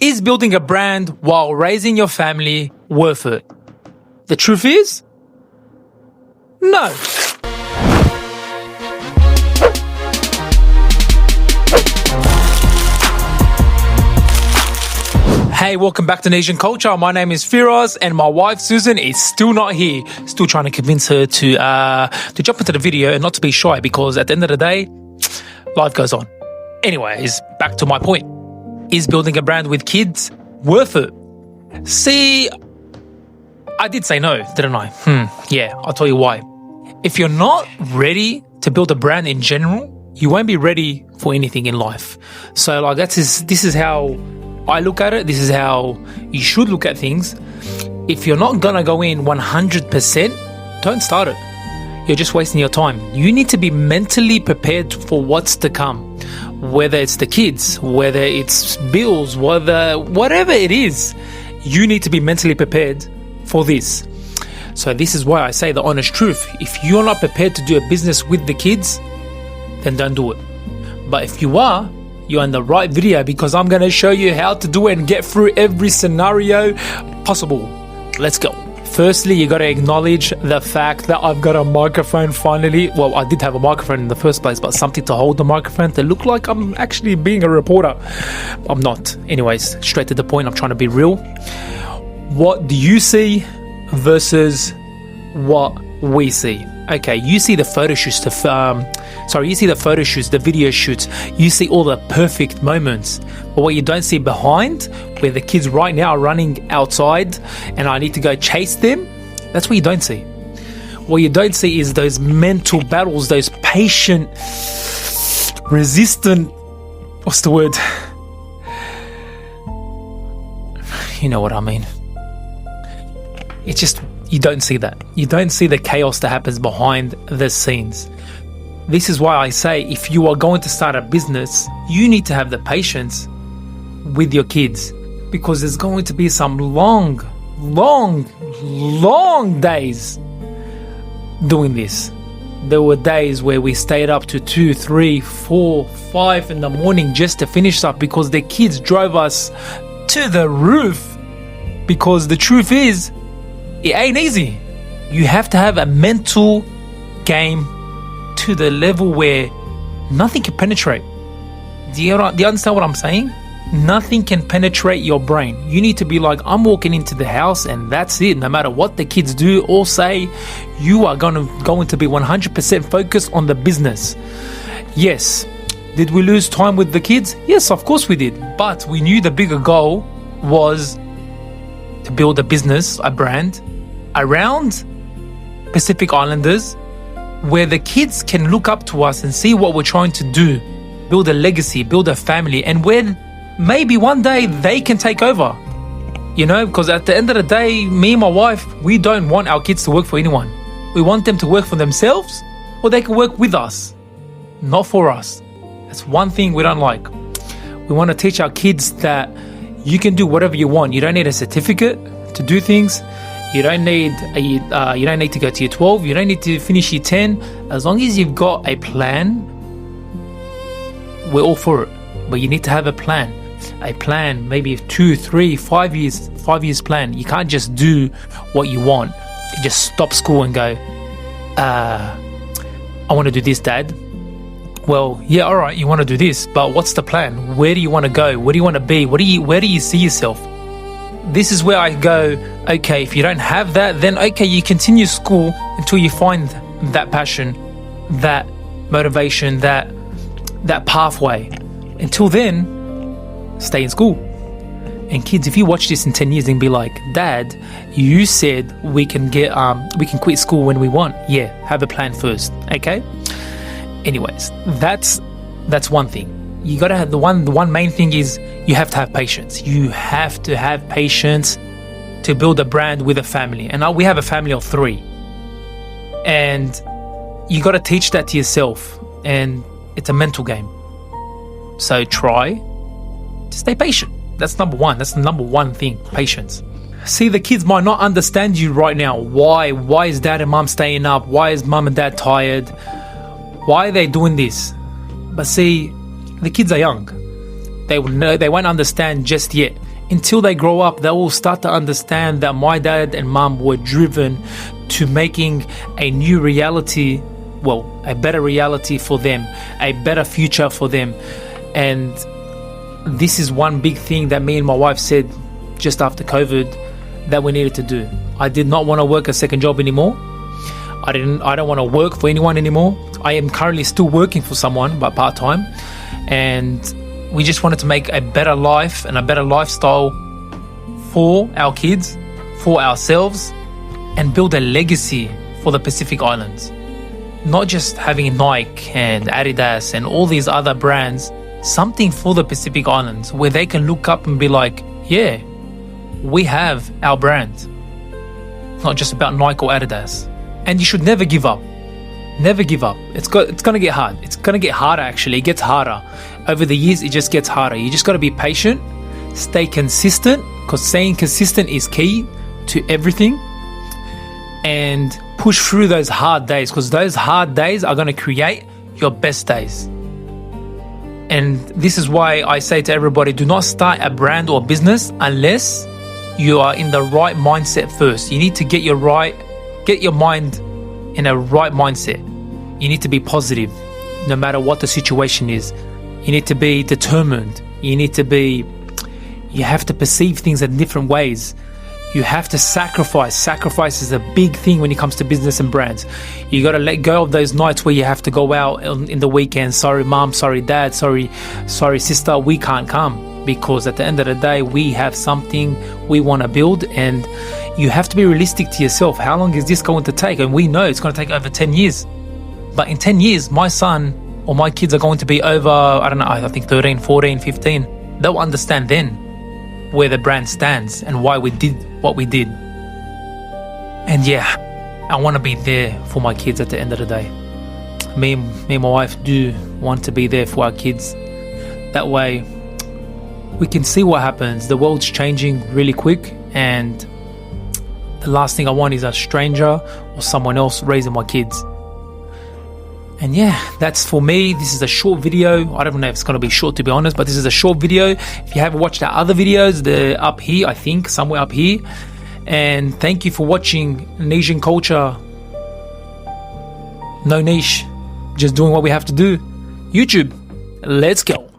Is building a brand while raising your family worth it? The truth is, no. Hey, welcome back to Nesian Culture. My name is Feeros and my wife Susan is still not here. Still trying to convince her to jump into the video and not to be shy, because at the end of the day, life goes on. Anyways, back to my point. Is building a brand with kids worth it? See, I did say no, didn't I? Yeah, I'll tell you why. If you're not ready to build a brand in general, you won't be ready for anything in life. So like this is how I look at it. This is how you should look at things. If you're not gonna go in 100%, don't start it. You're just wasting your time. You need to be mentally prepared for what's to come. Whether it's the kids, whether it's bills, whatever it is, you need to be mentally prepared for this. So this is why I say the honest truth. If you're not prepared to do a business with the kids, then don't do it. But if you are, you're in the right video, because I'm going to show you how to do it and get through every scenario possible. Let's go. Firstly, you got to acknowledge the fact that I've got a microphone finally. Well, I did have a microphone in the first place, but something to hold the microphone to look like I'm actually being a reporter. I'm not. Anyways, straight to the point. I'm trying to be real. What do you see versus what we see? Okay, you see the photo shoots, the video shoots, you see all the perfect moments. But what you don't see behind, where the kids right now are running outside and I need to go chase them, that's what you don't see. What you don't see is those mental battles, those patient, resistant, what's the word? You know what I mean. It's just, you don't see that. You don't see the chaos that happens behind the scenes. This is why I say, if you are going to start a business, you need to have the patience with your kids, because there's going to be some long days doing this. There were days where we stayed up to 2, 3, 4, 5 in the morning just to finish up, because the kids drove us to the roof. Because the truth is, it ain't easy. You have to have a mental game to the level where nothing can penetrate. Do you understand what I'm saying? Nothing can penetrate your brain. You need to be like, I'm walking into the house and that's it. No matter what the kids do or say, you are going to be 100% focused on the business. Yes. Did we lose time with the kids? Yes, of course we did. But we knew the bigger goal was to build a business, a brand around Pacific Islanders, where the kids can look up to us and see what we're trying to do, build a legacy, build a family, and when maybe one day they can take over. You know, because at the end of the day, me and my wife, we don't want our kids to work for anyone. We want them to work for themselves, or they can work with us, not for us. That's one thing we don't like. We want to teach our kids that you can do whatever you want. You don't need a certificate to do things. You don't need to go to year 12. You don't need to finish year 10. As long as you've got a plan, we're all for it. But you need to have a plan. A plan, maybe 2, 3, 5 years plan. You can't just do what you want. You just stop school and go, I want to do this, Dad. Well, yeah, all right, you want to do this, but what's the plan? Where do you want to go? Where do you want to be? Where do you see yourself? This is where I go, okay, if you don't have that, then okay, you continue school until you find that passion, that motivation, that pathway. Until then, stay in school. And kids, if you watch this in 10 years and be like, Dad, you said we can quit school when we want. Yeah, have a plan first, okay? Anyways, that's one thing. You gotta have the one main thing is you have to have patience. You have to have patience to build a brand with a family. And we have a family of 3. And you gotta teach that to yourself. And it's a mental game. So try to stay patient. That's number one. That's the number one thing, patience. See, the kids might not understand you right now. Why? Why is Dad and Mum staying up? Why is Mum and Dad tired? Why are they doing this? But see, the kids are young. They won't understand just yet. until they grow up, they will start to understand that my dad and mum were driven to making a new reality, well, a better reality for them, a better future for them. And this is one big thing that me and my wife said just after COVID that we needed to do. I did not want to work a second job anymore. I don't want to work for anyone anymore. I am currently still working for someone, but part-time. And we just wanted to make a better life and a better lifestyle for our kids, for ourselves, and build a legacy for the Pacific Islands. Not just having Nike and Adidas and all these other brands, something for the Pacific Islands where they can look up and be like, yeah, we have our brand. Not just about Nike or Adidas. And you should never give up. Never give up. It's going to get hard. It's going to get harder, actually. It gets harder. Over the years, it just gets harder. You just got to be patient, stay consistent, because staying consistent is key to everything, and push through those hard days, because those hard days are going to create your best days. And this is why I say to everybody, do not start a brand or business unless you are in the right mindset first. You need to get your mind in a right mindset. You need to be positive no matter what the situation is. You need to be determined. You have to perceive things in different ways. You have to sacrifice. Sacrifice is a big thing when it comes to business and brands. You got to let go of those nights where you have to go out in the weekend. Sorry, mom. Sorry, dad. Sorry, sister. We can't come, because at the end of the day, we have something we want to build, and you have to be realistic to yourself. How long is this going to take? And we know it's going to take over 10 years. But in 10 years, my son or my kids are going to be over, I don't know, I think 13, 14, 15. They'll understand then where the brand stands and why we did what we did. And yeah, I want to be there for my kids at the end of the day. Me and my wife do want to be there for our kids. That way, we can see what happens. The world's changing really quick, and the last thing I want is a stranger or someone else raising my kids. And yeah, that's for me. This is a short video. I don't know if it's going to be short, to be honest, but this is a short video. If you haven't watched our other videos, they're up here, I think, somewhere up here. And thank you for watching Nesian Culture. No niche, just doing what we have to do. YouTube, let's go.